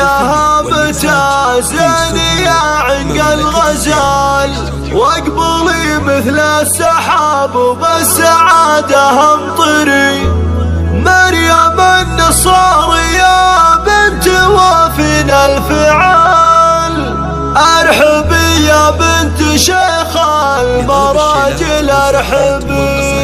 يا بتازني يا عنق الغزال، واقبلي مثل السحاب وبالسعادة امطري. مريم النصاري يا بنت وافن الفعال، ارحبي يا بنت شيخ المراجل ارحبي.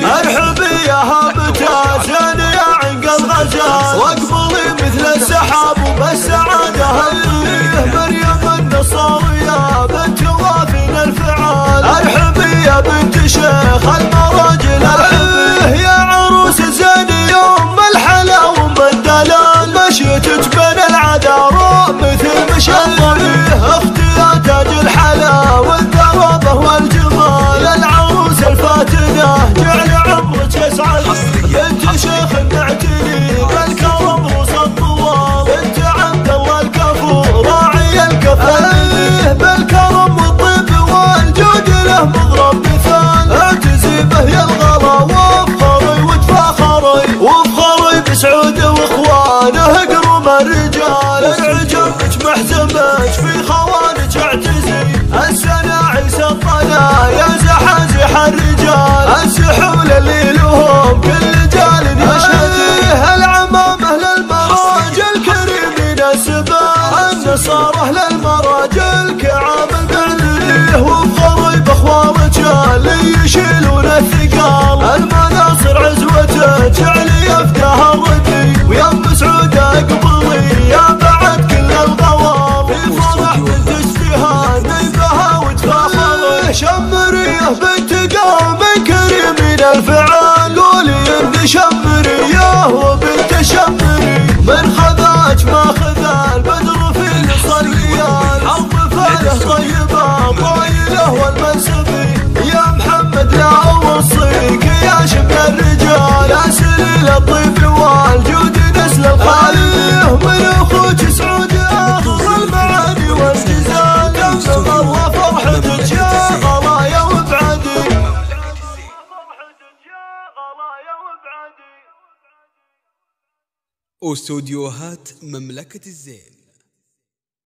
ارحبي يا بتازني يا عنق الغزال، واقبلي مثل السحاب وبالسعادة امطري. مريم النصاري يا بنت وافن الفعال، ارحبي يا بنت شيخ المراجل ارحبي. يا عروس زين يوم الحلا والدلال، مشيت بين العذراء مثل مشمري. اختي يا تاج الحلا والثوابه والجمال، العروس الفاتنه جعل عمرك يسعد. بنت شيخ نعتني بالكرم وسط طوال، بنت عبد الله الكفو راعي الكفن. بالكرم والطيب والجود له مضرب مثال، اعتزي به يا الغلا وافخري وتفاخري. وافخري بسعود واخوانه اقرم الرجال، العجبك محزمك في خوانك اعتزي. السناعي سطنا يا زحازح الرجال، السحول اللي لهم كل جال يشهد. العمامه للمراجل كريمين السبال، النصارى للمراجل كعاب البعدري. وافخري باخوانك اللي يشيلون الثقال، المناصر عزوتك شعلي يفتح الردي. ويا ام سعود اقبلي يا بعد كل الغوار، في فرح بنت اشتهى نيبها وتفاخري. شمريه بنت قوم كريمين الفعال، ولي ان شمريه وبنت شمري. من خذاك ما خذا البدر في نص الليال، حرب فاله طيبه طايله والمنسبي. يا محمد لا اوصيك يا شمل الرجال، يا سليل الطيب والجود نسل الخالي. من اخوك سعود اخر المعاني والجزال، دم الله فرحتك يا غلايا وابعدي. استوديوهات مملكة الزين.